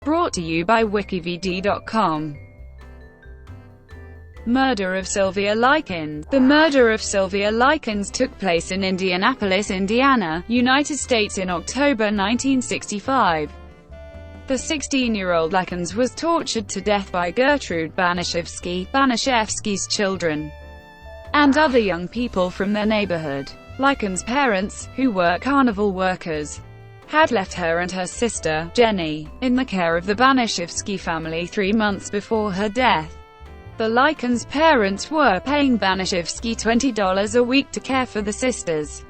brought to you by WikiVidi.com. Murder of Sylvia Likens. The murder of Sylvia Likens took place in Indianapolis, Indiana, United States in October 1965. The 16-year-old Likens was tortured to death by Gertrude Baniszewski's children, and other young people from their neighborhood. Likens' parents, who were carnival workers, had left her and her sister, Jenny, in the care of the Baniszewski family 3 months before her death. The Likens' parents were paying Baniszewski $20 a week to care for the sisters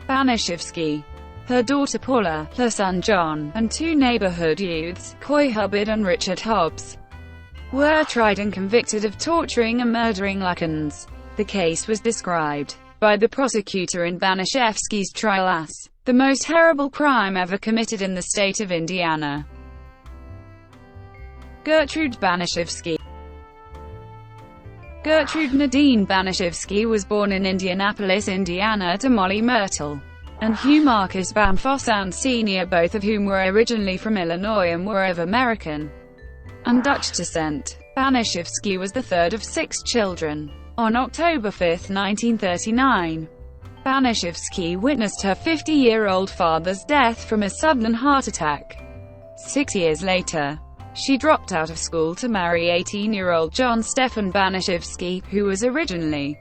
Baniszewski, her daughter Paula, her son John, and 2 neighborhood youths, Hubbard and Richard Hobbs, were tried and convicted of torturing and murdering Likens. The case was described by the prosecutor in Baniszewski's trial as the most terrible crime ever committed in the state of Indiana. Gertrude Baniszewski. Gertrude Nadine Baniszewski was born in Indianapolis, Indiana to Molly Myrtle and Hugh Marcus Bamfoss Sr., both of whom were originally from Illinois and were of American and Dutch descent. Baniszewski was the third of 6 children. On October 5, 1939, Baniszewski witnessed her 50-year-old father's death from a sudden heart attack. 6 years later, she dropped out of school to marry 18-year-old John Stephan Baniszewski, who was originally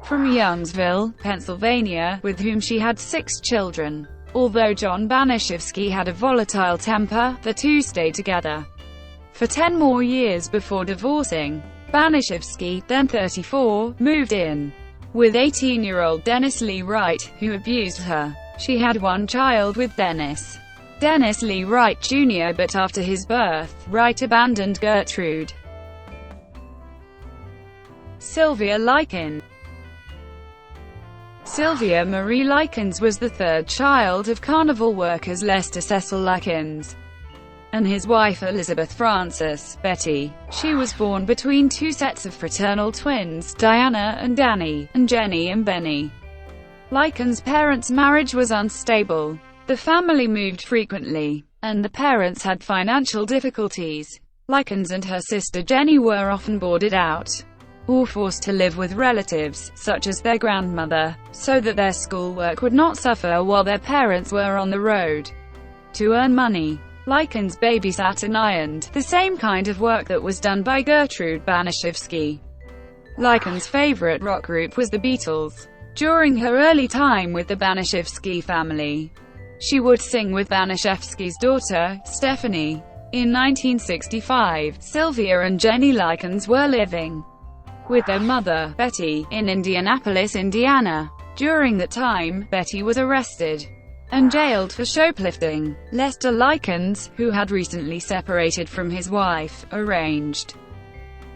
from Youngsville, Pennsylvania, with whom she had 6 children. Although John Baniszewski had a volatile temper, the two stayed together for 10 more years before divorcing. Baniszewski, then 34, moved in with 18-year-old Dennis Lee Wright, who abused her. She had 1 child with Dennis Lee Wright Jr., but after his birth, Wright abandoned Gertrude. Sylvia Likens. Sylvia Marie Likens was the 3rd child of carnival workers Lester Cecil Likens and his wife Elizabeth Frances Betty. She was born between 2 sets of fraternal twins, Diana and Danny, and Jenny and Benny. Likens' parents' marriage was unstable. The family moved frequently, and the parents had financial difficulties. Likens and her sister Jenny were often boarded out or forced to live with relatives, such as their grandmother, so that their schoolwork would not suffer while their parents were on the road to earn money. Likens babysat and ironed, the same kind of work that was done by Gertrude Baniszewski. Likens' favorite rock group was the Beatles. During her early time with the Baniszewski family, she would sing with Baniszewski's daughter, Stephanie. In 1965, Sylvia and Jenny Likens were living with their mother, Betty, in Indianapolis, Indiana. During that time, Betty was arrested and jailed for shoplifting. Lester Likens, who had recently separated from his wife, arranged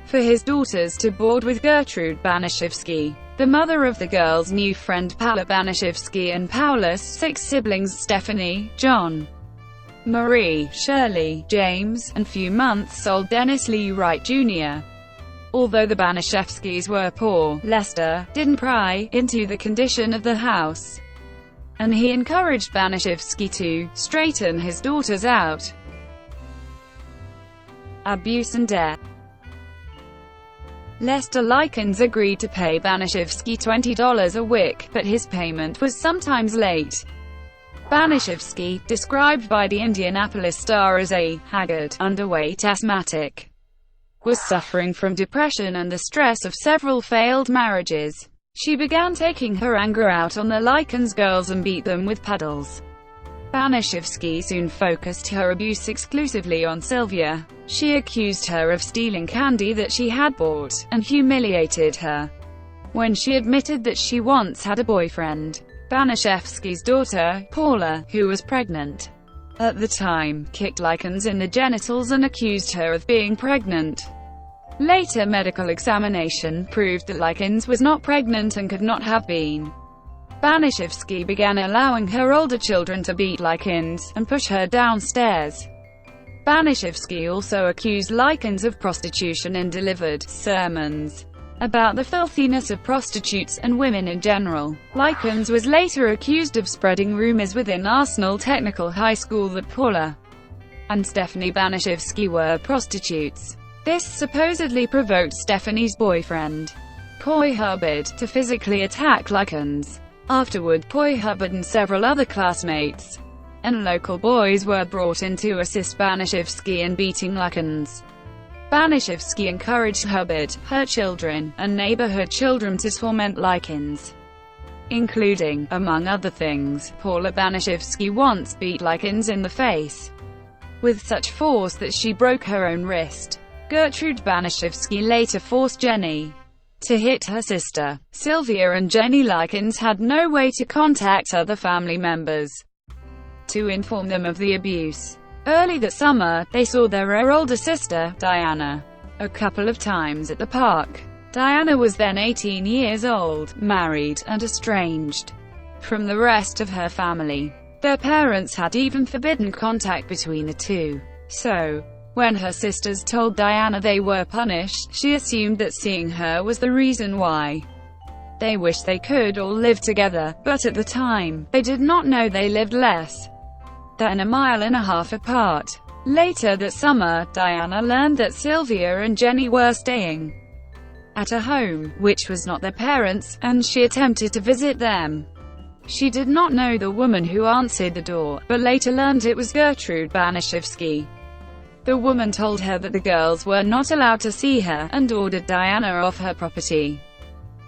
for his daughters to board with Gertrude Baniszewski, the mother of the girls' new friend Paula Baniszewski, and Paula's 6 siblings Stephanie, John, Marie, Shirley, James, and few months old Dennis Lee Wright Jr. Although the Baniszewskis were poor, Lester didn't pry into the condition of the house, and he encouraged Baniszewski to straighten his daughters out. Abuse and debt. Lester Likens agreed to pay Baniszewski $20 a week, but his payment was sometimes late. Baniszewski, described by the Indianapolis Star as a haggard, underweight asthmatic, was suffering from depression and the stress of several failed marriages. She began taking her anger out on the Likens girls and beat them with paddles. Baniszewski soon focused her abuse exclusively on Sylvia. She accused her of stealing candy that she had bought, and humiliated her when she admitted that she once had a boyfriend. Baniszewski's daughter, Paula, who was pregnant at the time, kicked Likens in the genitals and accused her of being pregnant. Later medical examination proved that Likens was not pregnant and could not have been. Baniszewski began allowing her older children to beat Likens and push her downstairs. Baniszewski also accused Likens of prostitution and delivered sermons about the filthiness of prostitutes and women in general. Likens was later accused of spreading rumors within Arsenal Technical High School that Paula and Stephanie Baniszewski were prostitutes. This supposedly provoked Stephanie's boyfriend, Coy Hubbard, to physically attack Likens. Afterward, Coy Hubbard and several other classmates and local boys were brought in to assist Baniszewski in beating Likens. Baniszewski encouraged Hubbard, her children, and neighborhood children to torment Likens, including, among other things, Paula. Baniszewski once beat Likens in the face with such force that she broke her own wrist. Gertrude Baniszewski later forced Jenny to hit her sister. Sylvia and Jenny Likens had no way to contact other family members to inform them of the abuse. Early that summer, they saw their older sister, Diana, a couple of times at the park. Diana was then 18 years old, married, and estranged from the rest of her family. Their parents had even forbidden contact between the two. So, when her sisters told Diana they were punished, she assumed that seeing her was the reason why. They wished they could all live together, but at the time, they did not know they lived less than a mile and a half apart. Later that summer, Diana learned that Sylvia and Jenny were staying at a home, which was not their parents', and she attempted to visit them. She did not know the woman who answered the door, but later learned it was Gertrude Baniszewski. The woman told her that the girls were not allowed to see her, and ordered Diana off her property.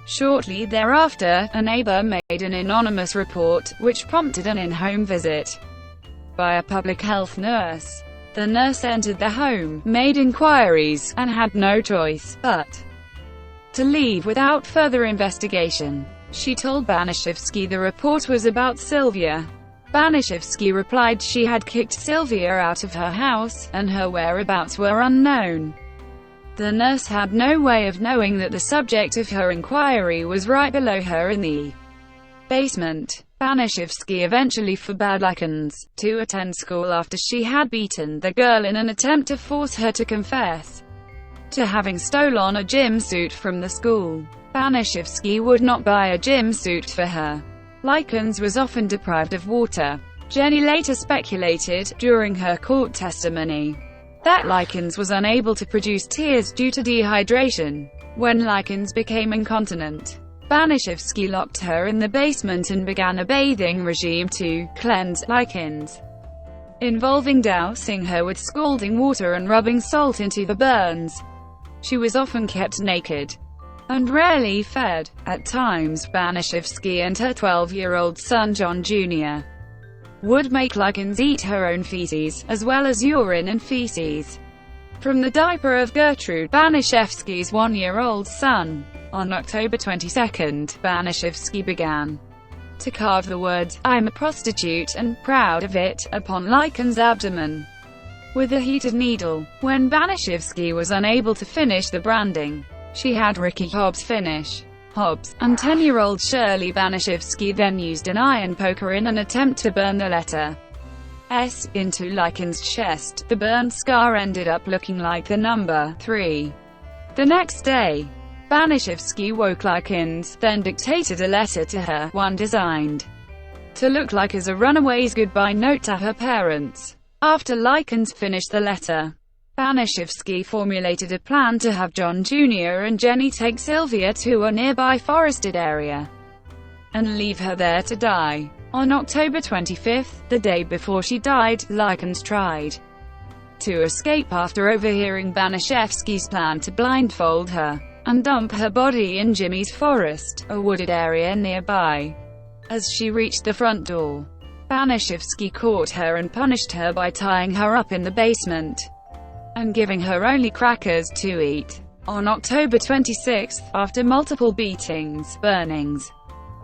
Shortly thereafter, a neighbor made an anonymous report, which prompted an in-home visit by a public health nurse. The nurse entered the home, made inquiries, and had no choice but to leave without further investigation. She told Baniszewski the report was about Sylvia. Baniszewski replied she had kicked Sylvia out of her house, and her whereabouts were unknown. The nurse had no way of knowing that the subject of her inquiry was right below her in the basement. Baniszewski eventually forbade Likens to attend school after she had beaten the girl in an attempt to force her to confess to having stolen a gym suit from the school. Baniszewski would not buy a gym suit for her. Likens was often deprived of water. Jenny later speculated, during her court testimony, that Likens was unable to produce tears due to dehydration. When Likens became incontinent, Baniszewski locked her in the basement and began a bathing regime to cleanse Likens, involving dousing her with scalding water and rubbing salt into the burns. She was often kept naked and rarely fed. At times, Baniszewski and her 12-year-old son John Jr. would make Likens eat her own feces, as well as urine and feces from the diaper of Gertrude Baniszewski's 1-year-old son. On October 22, Baniszewski began to carve the words, "I'm a prostitute and proud of it," upon Likens' abdomen with a heated needle. When Baniszewski was unable to finish the branding, she had Ricky Hobbs finish. Hobbs and 10-year-old Shirley Baniszewski then used an iron poker in an attempt to burn the letter S into Likens' chest. The burn scar ended up looking like the number 3. The next day, Baniszewski woke Likens, then dictated a letter to her, one designed to look like as a runaway's goodbye note to her parents. After Likens finished the letter, Baniszewski formulated a plan to have John Jr. and Jenny take Sylvia to a nearby forested area and leave her there to die. On October 25, the day before she died, Likens tried to escape after overhearing Baniszewski's plan to blindfold her and dump her body in Jimmy's Forest, a wooded area nearby. As she reached the front door, Baniszewski caught her and punished her by tying her up in the basement and giving her only crackers to eat. On October 26, after multiple beatings, burnings,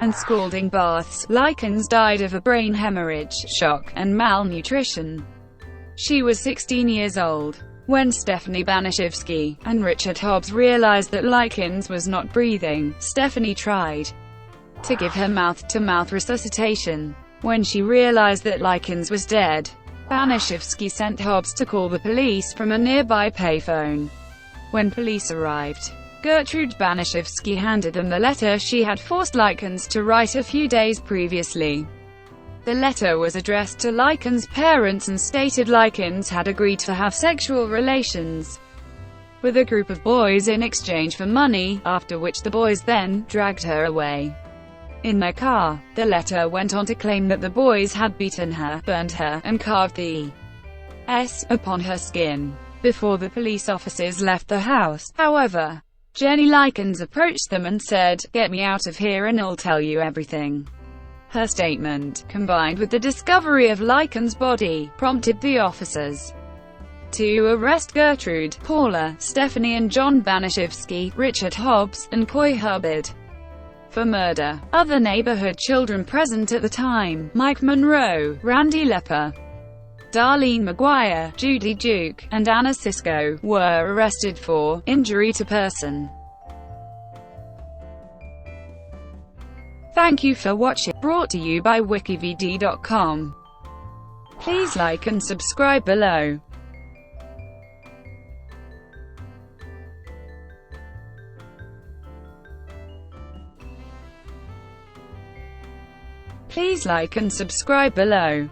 and scalding baths, Likens died of a brain hemorrhage, shock, and malnutrition. She was 16 years old. When Stephanie Baniszewski and Richard Hobbs realized that Likens was not breathing, Stephanie tried to give her mouth-to-mouth resuscitation. When she realized that Likens was dead, Baniszewski sent Hobbs to call the police from a nearby payphone. When police arrived, Gertrude Baniszewski handed them the letter she had forced Likens to write a few days previously. The letter was addressed to Likens' parents and stated Likens had agreed to have sexual relations with a group of boys in exchange for money, after which the boys then dragged her away in their car. The letter went on to claim that the boys had beaten her, burned her, and carved the S upon her skin before the police officers left the house. However, Jenny Likens approached them and said, "Get me out of here and I'll tell you everything." Her statement, combined with the discovery of Likens' body, prompted the officers to arrest Gertrude, Paula, Stephanie and John Baniszewski, Richard Hobbs, and Coy Hubbard for murder. Other neighborhood children present at the time, Mike Monroe, Randy Lepper, Darlene McGuire, Judy Duke, and Anna Cisco, were arrested for injury to person. Thank you for watching. Brought to you by WikiVidi.com. Please like and subscribe below. Please like and subscribe below.